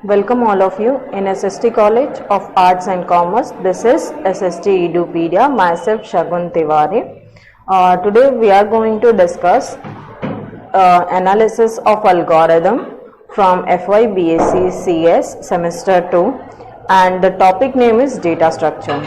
Welcome all of you in SST College of Arts and Commerce. This is SST Edupedia, myself Shagun Tiwari. Today we are going to discuss analysis of algorithm from FY BSc CS semester 2, and the topic name is data structure.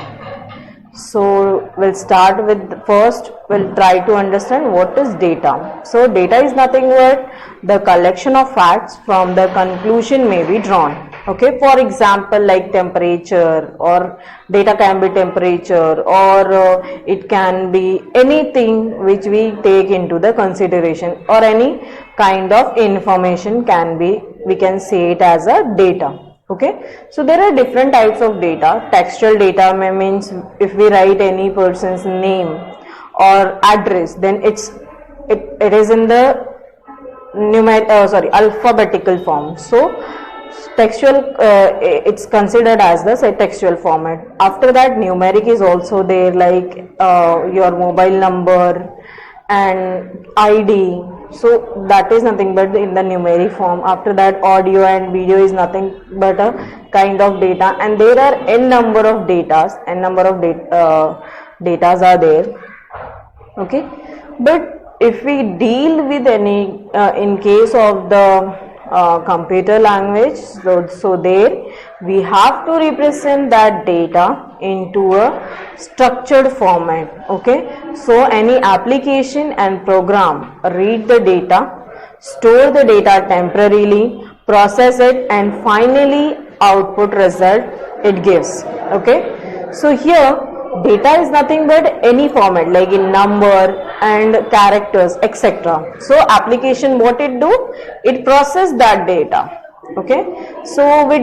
So we'll start with first we'll try to understand what is data. So data is nothing but the collection of facts from the conclusion may be drawn. Okay, for example, like temperature, or data can be temperature, or it can be anything which we take into the consideration, or any kind of information can be, we can say it as a data. Okay, so there are different types of data. Textual data means if we write any person's name or address, then it is in the alphabetical form. So textual, it's considered as the textual format. After that, numeric is also there, like your mobile number and ID. So that is nothing but in the numeric form. After that, audio and video is nothing but a kind of data, and there are n number of datas, datas are there. Okay, but if we deal with any in case of the computer language, so there we have to represent that data into a structured format. Okay, so any application and program read the data, store the data temporarily, process it, and finally output result it gives. Okay, so here data is nothing but any format, like in number and characters, etc. So application, what it do, it process that data. Okay, so we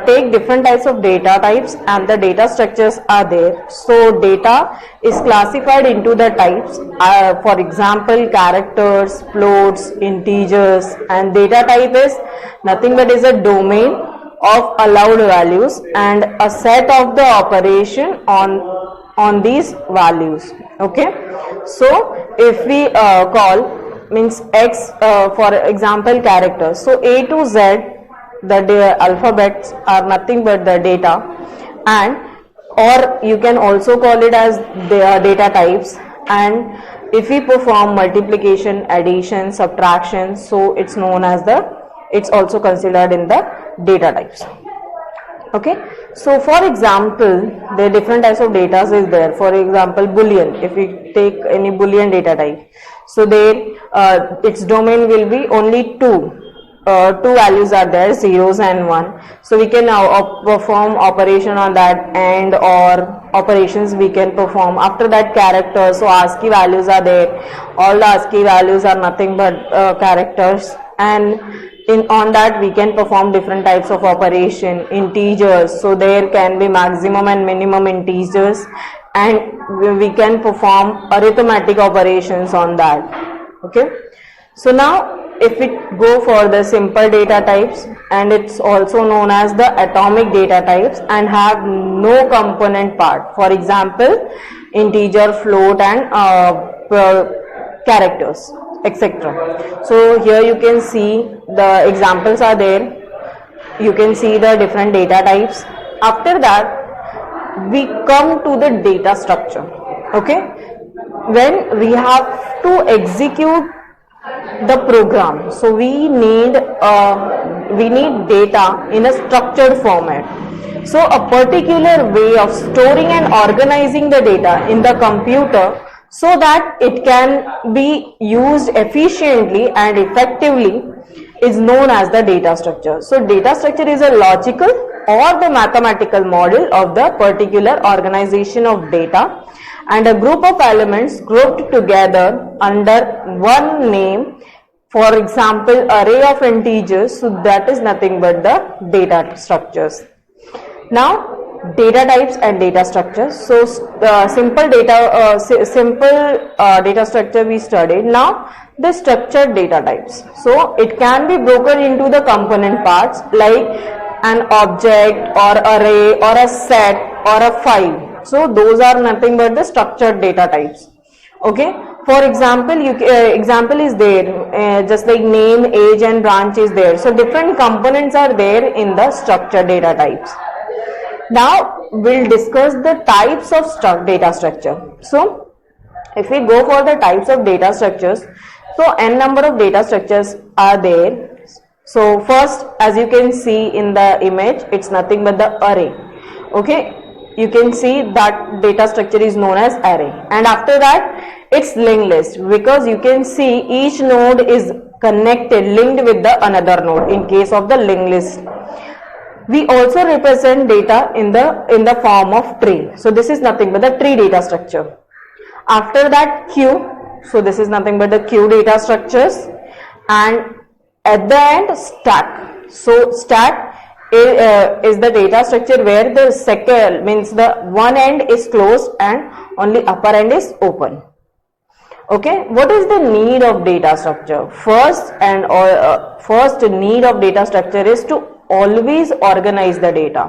take different types of data types, and the data structures are there. So data is classified into the types, for example, characters, floats, integers, and data type is nothing but is a domain of allowed values and a set of the operation on these values. Okay, so if we call means X, for example, characters, so A to Z, the alphabets are nothing but the data, and or you can also call it as the data types. And if we perform multiplication, addition, subtraction, so it's known as it's also considered in the data types. Okay, so for example, the different types of data is there. For example, boolean, if we take any boolean data type, so there its domain will be only two values are there, zeros and 1. So we can now perform operation on that, and or operations we can perform. After that, characters, so ASCII values are there. All the ASCII values are nothing but characters, and on that we can perform different types of operation. Integers, so there can be maximum and minimum integers, and we can perform arithmetic operations on that. Okay, so now if we go for the simple data types, and it's also known as the atomic data types and have no component part. For example, integer, float, and characters, etc. So here you can see the examples are there. You can see the different data types. After that, we come to the data structure. Okay, when we have to execute the program, so we need data in a structured format. So a particular way of storing and organizing the data in the computer so that it can be used efficiently and effectively is known as the data structure. So data structure is a logical or the mathematical model of the particular organization of data, and a group of elements grouped together under one name. For example, array of integers, so that is nothing but the data structures. Now data types and data structures. So simple data structure we studied. Now the structured data types, so it can be broken into the component parts, like an object or array or a set or a file. So those are nothing but the structured data types. Okay, for example, example is there, just like name, age and branch is there. So different components are there in the structure data types. Now we'll discuss the types of data structure. So if we go for the types of data structures, so n number of data structures are there. So first, as you can see in the image, it's nothing but the array. Okay, you can see that data structure is known as array, and after that it's linked list, because you can see each node is connected, linked with the another node in case of the linked list. We also represent data in the form of tree. So this is nothing but the tree data structure. After that queue, so this is nothing but the queue data structures, and at the end stack. So stack is the data structure where the second means the one end is closed and only upper end is open. Okay, what is the need of data structure? First need of data structure is to always organize the data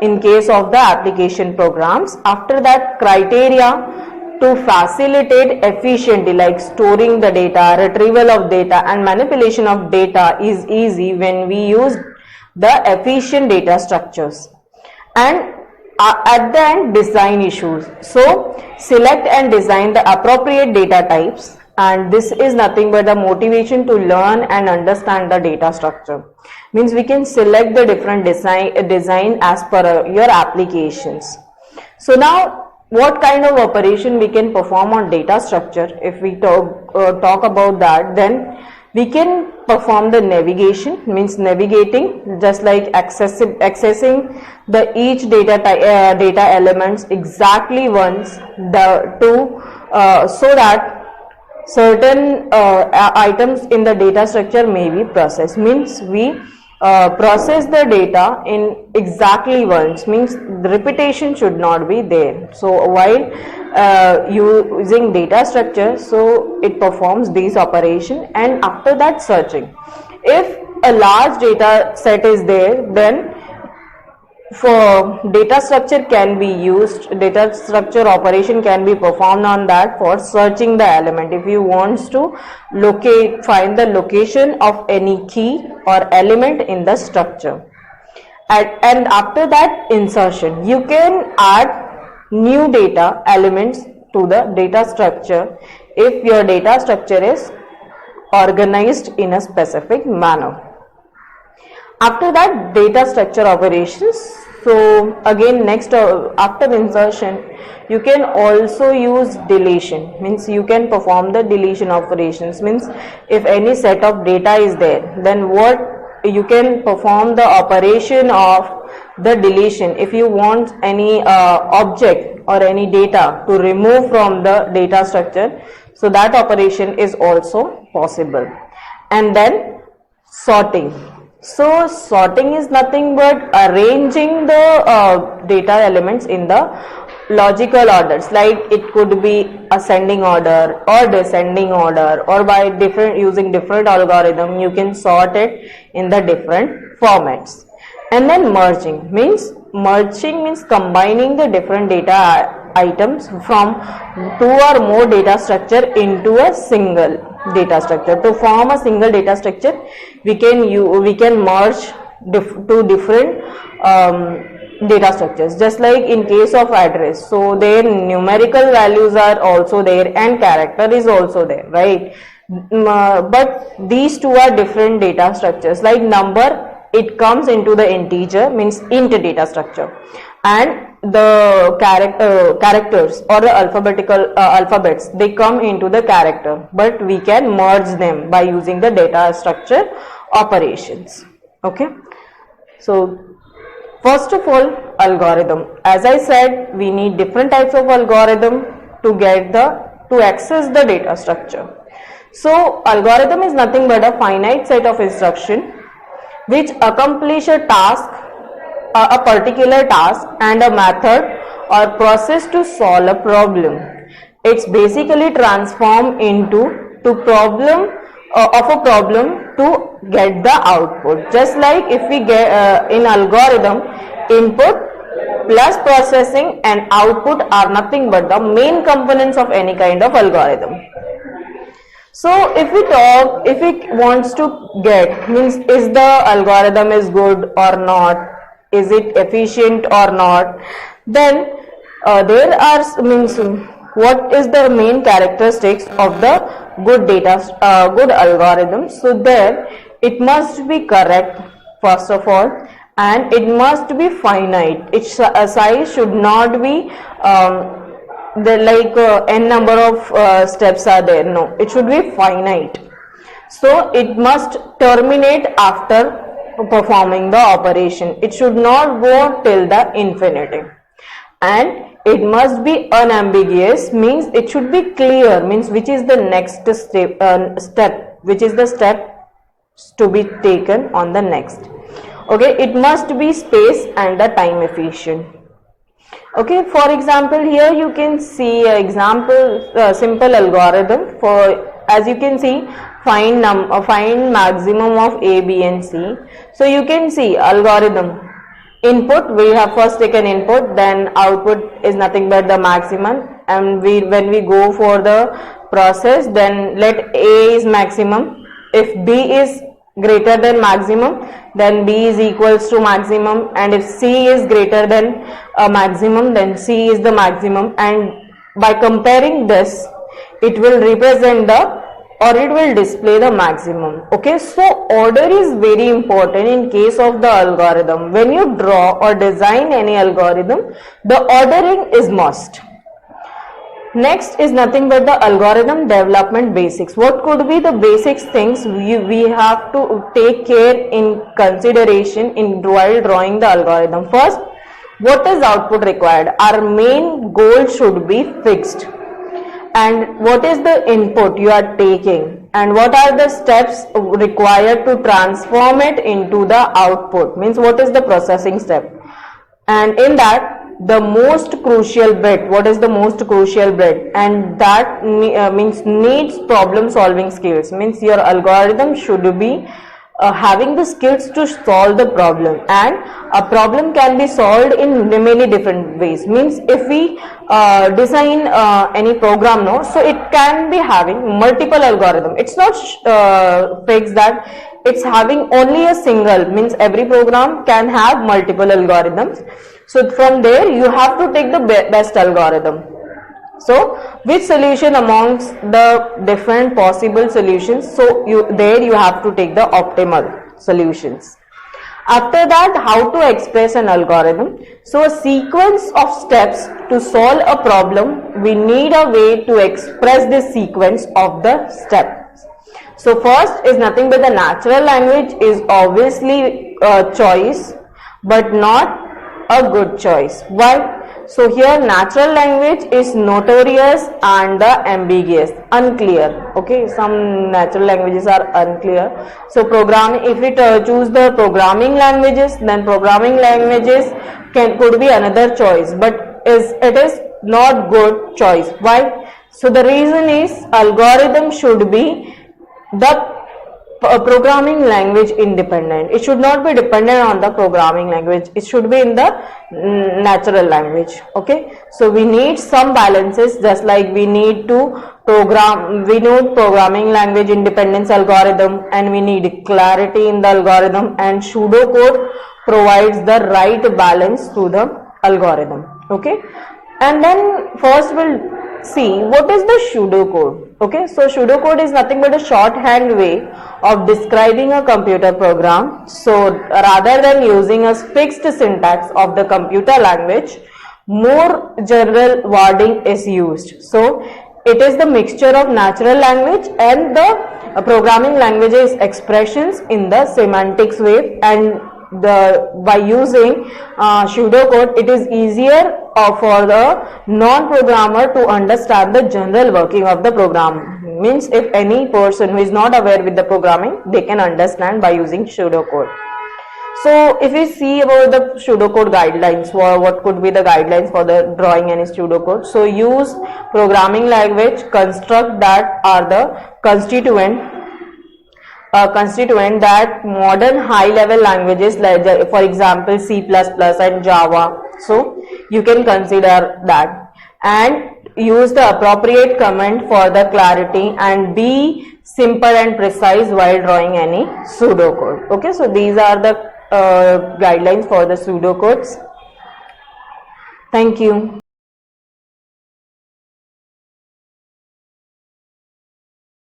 in case of the application programs. After that, criteria to facilitate efficiently, like storing the data, retrieval of data and manipulation of data is easy when we use the efficient data structures. And at the end, design issues. So select and design the appropriate data types, and this is nothing but the motivation to learn and understand the data structure. Means we can select the different design as per your applications. So now what kind of operation we can perform on data structure? If we talk about that, then we can perform the navigation, means navigating, just like accessing the each data elements exactly once so that certain items in the data structure may be processed. Means we process the data in exactly once, means the repetition should not be there. So while using data structure, so it performs these operation, and after that searching. If a large data set is there, then for data structure can be used, data structure operation can be performed on that for searching the element. If you want to find the location of any key or element in the structure, and after that insertion, you can add new data elements to the data structure if your data structure is organized in a specific manner. After that, data structure operations. So again, next after insertion, you can also use deletion. Means you can perform the deletion operations. Means if any set of data is there, then what you can perform the operation of the deletion. If you want any object or any data to remove from the data structure, so that operation is also possible. And then sorting. So sorting is nothing but arranging the data elements in the logical orders, like it could be ascending order or descending order, or by using different algorithm you can sort it in the different formats. And then merging means combining the different data items from two or more data structure into a single data structure. To form a single data structure, we can merge two different data structures, just like in case of address. So their numerical values are also there and character is also there, right? But these two are different data structures. Like number, it comes into the integer, means int data structure, and the characters or the alphabets, they come into the character, but we can merge them by using the data structure operations. Okay, so first of all, algorithm. As I said, we need different types of algorithm to access the data structure. So algorithm is nothing but a finite set of instruction which accomplish a task, a particular task, and a method or process to solve a problem. It's basically transformed into problem to get the output. Just like if we get in algorithm, input plus processing and output are nothing but the main components of any kind of algorithm. So if it wants to get, means is the algorithm is good or not, is it efficient or not, then there are, means what is the main characteristics of the good good algorithm. So there it must be correct first of all, and it must be finite. Its size should not be n number of steps are there. No, it should be finite. So it must terminate after performing the operation. It should not go till the infinity, and it must be unambiguous, means it should be clear, means which is the next step, which is the step to be taken on the next. Okay, it must be space and the time efficient. Okay, for example, here you can see an example simple algorithm for, as you can see, find maximum of A, B and C. So you can see algorithm input, we have first taken input, then output is nothing but the maximum, and when we go for the process, then let A is maximum. If B is greater than maximum, then B is equals to maximum, and if C is greater than maximum, then C is the maximum, and by comparing this, it will represent the, or it will display the maximum. Okay, so order is very important in case of the algorithm. When you draw or design any algorithm, the ordering is must. Next is nothing but the algorithm development basics. What could be the basics things we have to take care in consideration while drawing the algorithm? First, what is output required? Our main goal should be fixed. And what is the input you are taking? And what are the steps required to transform it into the output? Means what is the processing step? And in that, the most crucial bit, what is the most crucial bit, and that means needs problem solving skills, means your algorithm should be having the skills to solve the problem, and a problem can be solved in many different ways. Means if we design any program, no, so it can be having multiple algorithm. It's not fixed that it's having only a single, means every program can have multiple algorithms. So from there you have to take the best algorithm. So which solution amongst the different possible solutions, so you have to take the optimal solutions. After that, how to express an algorithm. So a sequence of steps to solve a problem, we need a way to express this sequence of the steps. So first is nothing but the natural language is obviously a choice, but not a good choice. Why? So here natural language is notorious and the ambiguous, unclear. Okay, some natural languages are unclear. So programming, if we choose the programming languages, then programming languages could be another choice, but it is not good choice. Why? So the reason is algorithm should be the programming language independent. It should not be dependent on the programming language. It should be in the natural language. Okay, so we need some balances, just like we need to programming language independence algorithm, and we need clarity in the algorithm, and pseudocode provides the right balance to the algorithm. Okay, and then first we'll see what is the pseudocode. Okay, so pseudocode is nothing but a shorthand way of describing a computer program. So rather than using a fixed syntax of the computer language, more general wording is used. So it is the mixture of natural language and the programming languages expressions in the semantics way, and by using pseudocode, it is easier for the non-programmer to understand the general working of the program. Means if any person who is not aware with the programming, they can understand by using pseudocode. So if we see about the pseudocode guidelines, what could be the guidelines for the drawing any pseudocode? So use programming language construct that are the constituent that modern high level languages like for example C++ and Java So you can consider that and use the appropriate comment for the clarity and be simple and precise while drawing any pseudocode. Okay, so these are the guidelines for the pseudocodes. Thank you.